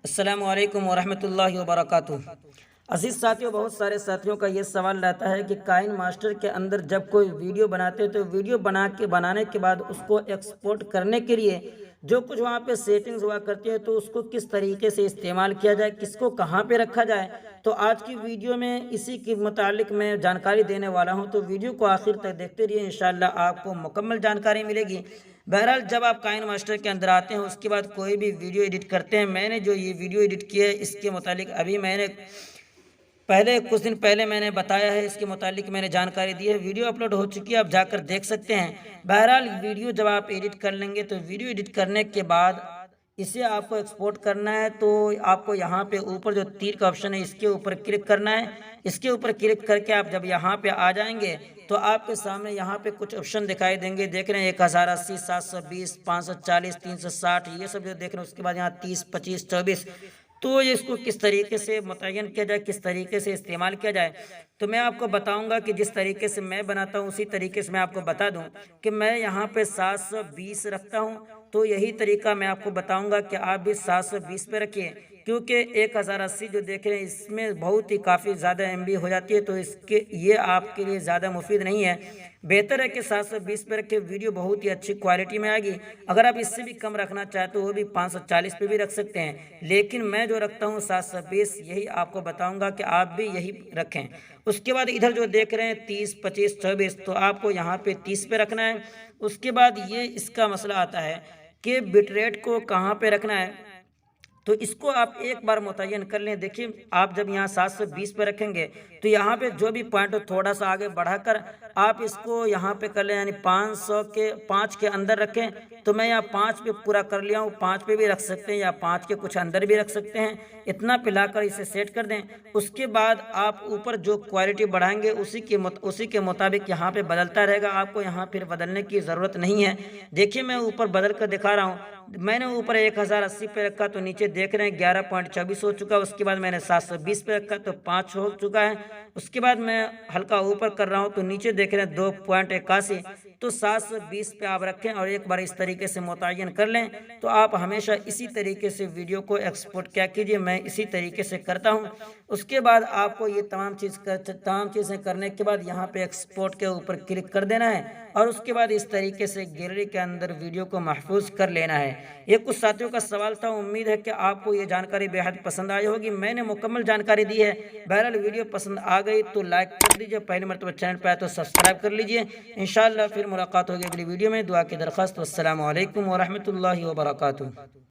अस्सलामु अलैकुम वरहमतुल्लाहि वबरकातुहू। अजीज़ साथियों, बहुत सारे साथियों का ये सवाल रहता है कि काइन मास्टर के अंदर जब कोई वीडियो बनाते हैं तो वीडियो बनाने के बाद उसको एक्सपोर्ट करने के लिए जो कुछ वहाँ पे सेटिंग्स हुआ करती है तो उसको किस तरीके से इस्तेमाल किया जाए, किसको कहाँ पे रखा जाए। तो आज की वीडियो में इसी के मुतालिक मैं जानकारी देने वाला हूँ, तो वीडियो को आखिर तक देखते रहिए, इंशाल्लाह आपको मुकम्मल जानकारी मिलेगी। बहरहाल, जब आप काइन मास्टर के अंदर आते हैं उसके बाद कोई भी वीडियो एडिट करते हैं, मैंने जो ये वीडियो एडिट किया है इसके मुतालिक अभी मैंने पहले कुछ दिन पहले मैंने बताया है, इसके मुतालिक मैंने जानकारी दी है, वीडियो अपलोड हो चुकी है, आप जाकर देख सकते हैं। बहरहाल, वीडियो जब आप एडिट कर लेंगे तो वीडियो एडिट करने के बाद इसे आपको एक्सपोर्ट करना है, तो आपको यहाँ पे ऊपर जो तीर का ऑप्शन है इसके ऊपर क्लिक करना है। इसके ऊपर क्लिक करके आप जब यहाँ पे आ जाएंगे तो आपके सामने यहाँ पे कुछ ऑप्शन दिखाई देंगे, देख रहे हैं 1080, 720, 540, 360, ये सब जो देख रहे हैं। उसके बाद यहाँ 30, 25, 24, तो ये इसको किस तरीके से मुतय्यन किया जाए, किस तरीके से इस्तेमाल किया जाए, तो मैं आपको बताऊंगा कि जिस तरीके से मैं बनाता हूँ उसी तरीके से मैं आपको बता दूं कि मैं यहाँ पे 720 रखता हूँ। तो यही तरीका मैं आपको बताऊंगा कि आप भी 720 पे रखिए, क्योंकि 1080 जो देख रहे हैं इसमें बहुत ही काफ़ी ज़्यादा MB हो जाती है, तो इसके ये आपके लिए ज़्यादा मुफीद नहीं है। बेहतर है कि 720 पे रखें, वीडियो बहुत ही अच्छी क्वालिटी में आएगी। अगर आप इससे भी कम रखना चाहते हो वो भी 540 पे भी रख सकते हैं, लेकिन मैं जो रखता हूँ 720, यही आपको बताऊंगा कि आप भी यही रखें। उसके बाद इधर जो देख रहे हैं 30, 25, 24, तो आपको यहाँ पे 30 पे रखना है। उसके बाद ये इसका मसला आता है कि बिटरेट को कहाँ पे रखना है, तो इसको आप एक बार मुतय्यन कर लें। देखिए, आप जब यहाँ 720 पे रखेंगे तो यहाँ पे जो भी पॉइंट हो थोड़ा सा आगे बढ़ाकर आप इसको यहाँ पे कर लें, यानी 500 के 5 के अंदर रखें। तो मैं यहाँ 5 पे पूरा कर लिया हूँ, 5 पे भी रख सकते हैं या 5 के कुछ अंदर भी रख सकते हैं। इतना पिलाकर इसे सेट कर दें। उसके बाद आप ऊपर जो क्वालिटी बढ़ाएंगे उसी के मुताबिक यहाँ पे बदलता रहेगा, आपको यहाँ फिर बदलने की ज़रूरत नहीं है। देखिए, मैं ऊपर बदल कर दिखा रहा हूँ। मैंने ऊपर 1080 पे रखा तो नीचे देख रहे हैं 11.24 हो चुका है। उसके बाद मैंने 720 पे रखा तो 5 हो चुका है। उसके बाद मैं हल्का ऊपर कर रहा हूं तो नीचे देख रहे हैं 2.81। तो 720 पे आप रखें और एक बार इस तरीके से मुतय्यन कर लें। तो आप हमेशा इसी तरीके से वीडियो को एक्सपोर्ट क्या कीजिए, मैं इसी तरीके से करता हूँ। उसके बाद आपको ये तमाम चीज़ें करने के बाद यहाँ पे एक्सपोर्ट के ऊपर क्लिक कर देना है और उसके बाद इस तरीके से गैलरी के अंदर वीडियो को महफूज कर लेना है। ये कुछ साथियों का सवाल था, उम्मीद है कि आपको ये जानकारी बेहद पसंद आई होगी। मैंने मुकम्मल जानकारी दी है। बहरहाल, वीडियो पसंद आ गई तो लाइक कर दीजिए, पहली मरतबा चैनल पर आए तो सब्सक्राइब कर लीजिए। इंशाअल्लाह फिर मुलाकात होगी अगली वीडियो में। दुआ की दरख्वास्त। अस्सलामु अलैकुम वरहमतुल्लाहि वबरकातुहू।